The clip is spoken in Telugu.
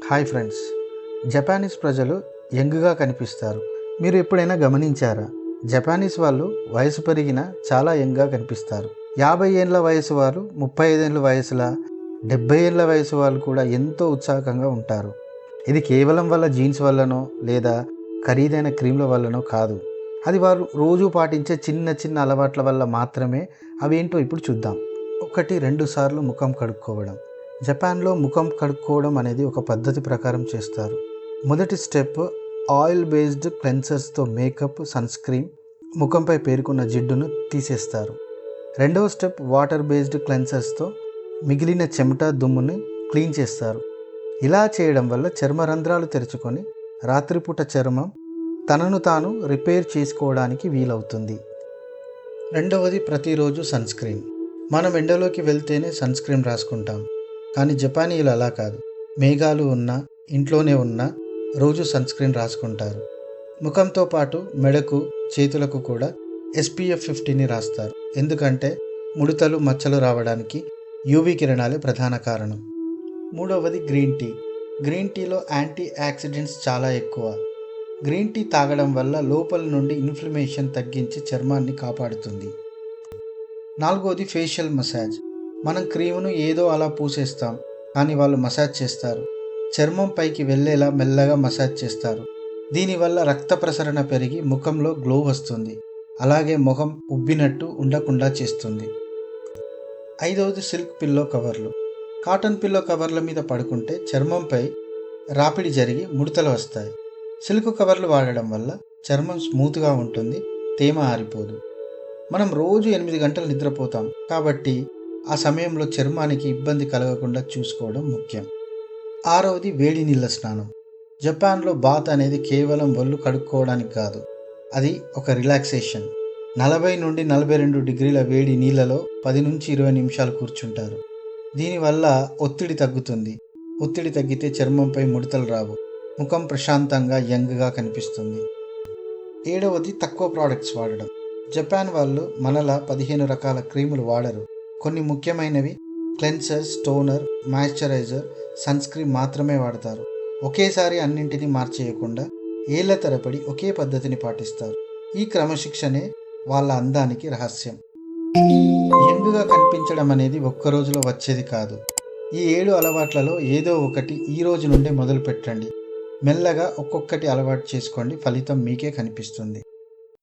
హాయ్ ఫ్రెండ్స్, జపానీస్ ప్రజలు యంగ్గా కనిపిస్తారు. మీరు ఎప్పుడైనా గమనించారా? జపానీస్ వాళ్ళు వయసు పెరిగిన చాలా యంగ్గా కనిపిస్తారు. 50 ఏళ్ళ వయసు వారు 35 ఏళ్ళ వయసుల 70 ఏళ్ళ వయసు వాళ్ళు కూడా ఎంతో ఉత్సాహంగా ఉంటారు. ఇది కేవలం వాళ్ళ జీన్స్ వల్లనో లేదా ఖరీదైన క్రీమ్ల వల్లనో కాదు. అది వారు రోజు పాటించే చిన్న చిన్న అలవాట్ల వల్ల మాత్రమే. అవేంటో ఇప్పుడు చూద్దాం. 1-2 సార్లు ముఖం కడుక్కోవడం. జపాన్లో ముఖం కడుక్కోవడం అనేది ఒక పద్ధతి ప్రకారం చేస్తారు. మొదటి స్టెప్ ఆయిల్ బేస్డ్ క్లెన్సర్స్తో మేకప్, సన్ స్క్రీన్, ముఖంపై పేరుకున్న జిడ్డును తీసేస్తారు. రెండవ స్టెప్ వాటర్ బేస్డ్ క్లెన్సర్స్తో మిగిలిన చెమట, దుమ్ముని క్లీన్ చేస్తారు. ఇలా చేయడం వల్ల చర్మ రంధ్రాలు తెరుచుకొని రాత్రిపూట చర్మం తనను తాను రిపేర్ చేసుకోవడానికి వీలవుతుంది. రెండవది ప్రతిరోజు సన్ స్క్రీన్. మనం ఎండలోకి వెళ్తేనే సన్ స్క్రీన్ రాసుకుంటాం. కానీ జపానీయులు అలా కాదు. మేఘాలు ఉన్నా, ఇంట్లోనే ఉన్నా రోజు సన్ స్క్రీన్ రాసుకుంటారు. ముఖంతో పాటు మెడకు, చేతులకు కూడా SPF 50ని రాస్తారు. ఎందుకంటే ముడతలు, మచ్చలు రావడానికి UV కిరణాలే ప్రధాన కారణం. మూడవది గ్రీన్ టీ. గ్రీన్ టీలో యాంటీ ఆక్సిడెంట్స్ చాలా ఎక్కువ. గ్రీన్ టీ తాగడం వల్ల లోపల నుండి ఇన్ఫ్లమేషన్ తగ్గించి చర్మాన్ని కాపాడుతుంది. నాలుగవది ఫేషియల్ మసాజ్. మనం క్రీమును ఏదో అలా పూసేస్తాం, కానీ వాళ్ళు మసాజ్ చేస్తారు. చర్మం పైకి వెళ్ళేలా మెల్లగా మసాజ్ చేస్తారు. దీనివల్ల రక్త ప్రసరణ పెరిగి ముఖంలో గ్లో వస్తుంది. అలాగే ముఖం ఉబ్బినట్టు ఉండకుండా చేస్తుంది. ఐదవది సిల్క్ పిల్లో కవర్లు. కాటన్ పిల్లో కవర్ల మీద పడుకుంటే చర్మంపై రాపిడి జరిగి ముడతలు వస్తాయి. సిల్క్ కవర్లు వాడడం వల్ల చర్మం స్మూత్గా ఉంటుంది, తేమ ఆరిపోదు. మనం రోజు 8 గంటలు నిద్రపోతాం కాబట్టి ఆ సమయంలో చర్మానికి ఇబ్బంది కలగకుండా చూసుకోవడం ముఖ్యం. ఆరవది వేడి నీళ్ళ స్నానం. జపాన్లో బాత్ అనేది కేవలం ఒళ్ళు కడుక్కోవడానికి కాదు, అది ఒక రిలాక్సేషన్. 40 నుండి 42 డిగ్రీల వేడి నీళ్ళలో 10 నుంచి 20 నిమిషాలు కూర్చుంటారు. దీనివల్ల ఒత్తిడి తగ్గుతుంది. ఒత్తిడి తగ్గితే చర్మంపై ముడతలు రావు, ముఖం ప్రశాంతంగా యంగ్గా కనిపిస్తుంది. ఏడవది తక్కువ ప్రోడక్ట్స్ వాడడం. జపాన్ వాళ్ళు మనలా 15 రకాల క్రీములు వాడరు. కొన్ని ముఖ్యమైనవి cleanser, toner, moisturiser, sunscreen మాత్రమే వాడతారు. ఒకేసారి అన్నింటినీ మార్చేయకుండా ఏళ్ల తరబడి ఒకే పద్ధతిని పాటిస్తారు. ఈ క్రమశిక్షణే వాళ్ళ అందానికి రహస్యం. యంగ్గా కనిపించడం అనేది ఒక్కరోజులో వచ్చేది కాదు. ఈ 7 అలవాట్లలో ఏదో ఒకటి ఈ రోజు నుండే మొదలు పెట్టండి. మెల్లగా ఒక్కొక్కటి అలవాటు చేసుకోండి, ఫలితం మీకే కనిపిస్తుంది.